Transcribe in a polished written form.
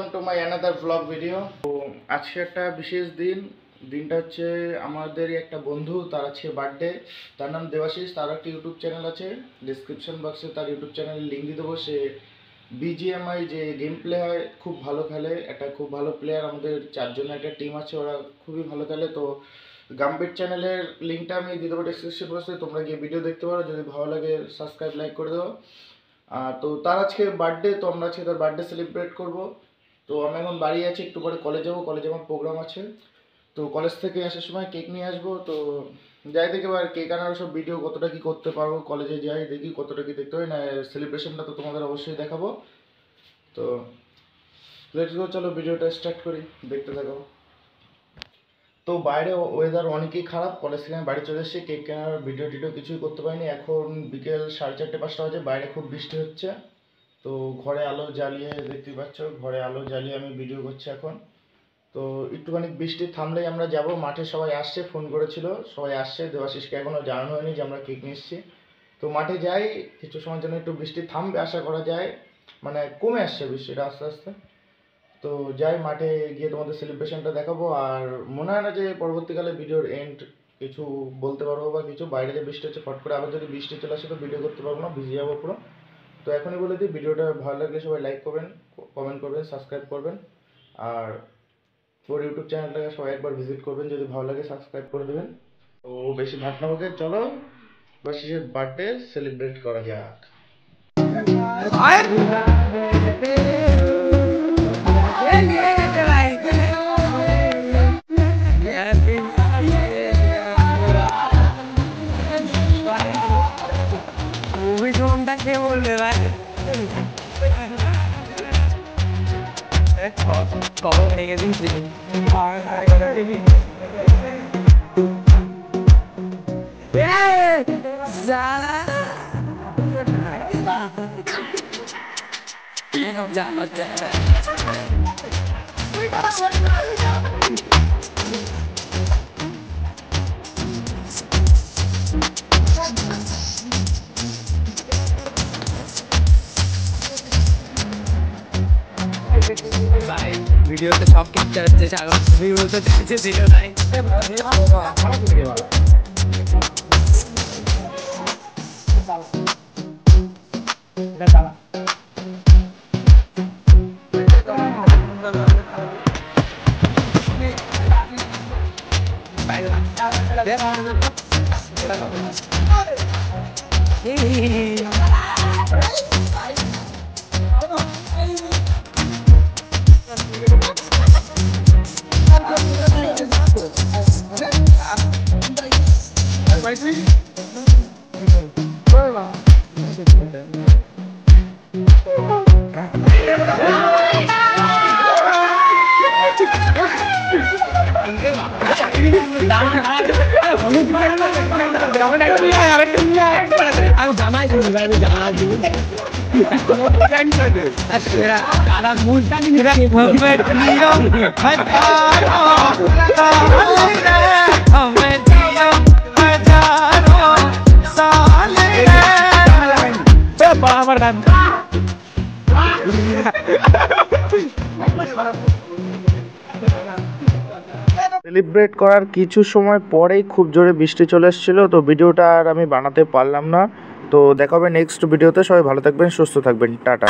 Welcome to my another blog video. তো আজকে একটা বিশেষ দিন। দিনটা হচ্ছে আমাদেরই একটা বন্ধু, তার আছে বার্থডে। তার নাম দেবাশিস। তার একটা ইউটিউব চ্যানেল আছে, ডিসক্রিপশন বক্সে তার ইউটিউব চ্যানেলের লিঙ্ক দিয়ে দেবো। সে বিজিএমআই যে গেম প্লে হয় খুব ভালো খেলে, একটা খুব ভালো প্লেয়ার। আমাদের চারজনের একটা টিম আছে, ওরা খুবই ভালো খেলে। তো গাম্বিট চ্যানেলের লিঙ্কটা আমি দিয়ে দেবো ডিসক্রিপশন বক্সে, তোমরা গিয়ে ভিডিও দেখতে পারো। যদি ভালো লাগে সাবস্ক্রাইব লাইক করে দেবো। তো তার আজকে বার্থডে, তো আমরা আজকে তার বার্থডে সেলিব্রেট করব। তো আমি এখন বাড়ি আছি, একটু পরে কলেজ যাবো, কলেজে আমার প্রোগ্রাম আছে। তো কলেজ থেকে আসার সময় কেক নিয়ে আসবো। তো যাই দেখি এবার কেক আনার সব ভিডিও কতটা কি করতে পারবো, কলেজে যাই দেখি কতটা কি দেখতে হয় না। সেলিব্রেশনটা তো তোমাদের অবশ্যই দেখাবো। তো লেটস গো, চলো ভিডিওটা স্টার্ট করি, দেখতে থাকো। তো বাইরে ওয়েদার অনেকই খারাপ, কলেজ থেকে আমি বাড়ি চলে এসেছি। কেক কেনার ভিডিও টিডিও কিছুই করতে পারিনি। এখন বিকেল 4:30-5টা বাজে, বাইরে খুব বৃষ্টি হচ্ছে। তো ঘরে আলো জ্বালিয়ে, দেখতেই পাচ্ছ ঘরে আলো জ্বালিয়ে আমি ভিডিও করছি এখন। তো একটুখানি বৃষ্টি থামলেই আমরা যাব মাঠে। সবাই আসছে, ফোন করেছিল, সবাই আসছে। দেবাশিসকে এখনও জানানো হয়নি যে আমরা কেক নিয়ে এসেছি। তো মাঠে যাই, কিছু সময়ের জন্য একটু বৃষ্টি থামবে আশা করা যায়, মানে কমে আসছে বৃষ্টিটা আস্তে আস্তে। তো যাই মাঠে গিয়ে তোমাদের সেলিব্রেশনটা দেখাবো। আর মনে হয় না যে পরবর্তীকালে ভিডিওর এন্ড কিছু বলতে পারবো বা কিছু। বাইরে যে বৃষ্টি হচ্ছে, ফট করে আবার যদি বৃষ্টি চলে আসে তো ভিডিও করতে পারবো না, ভিজে যাবো পুরো। তো এখনই বলে দিই, ভিডিওটা ভালো লাগলে সবাই লাইক করবেন, কমেন্ট করবেন, সাবস্ক্রাইব করবেন। আর ওর ইউটিউব চ্যানেলটাকে সবাই একবার ভিজিট করবেন, যদি ভালো লাগে সাবস্ক্রাইব করে দেবেন। তো বেশি ভাত না হোক, চলো বার্ষিকের বার্থডে সেলিব্রেট করা যাক। ভিডিওতে সব ক্যাপচার হচ্ছে, সাগর তুমি বলতে চাইছে ছিল নাই। সেলিব্রেট করার কিছু সময় পরেই খুব জোরে বৃষ্টি চলে এসেছিলো। তো ভিডিওটা আর আমি বানাতে পারলাম না। তো দেখা হবে নেক্সট ভিডিওতে। সবাই ভালো থাকবেন, সুস্থ থাকবেন, টাটা।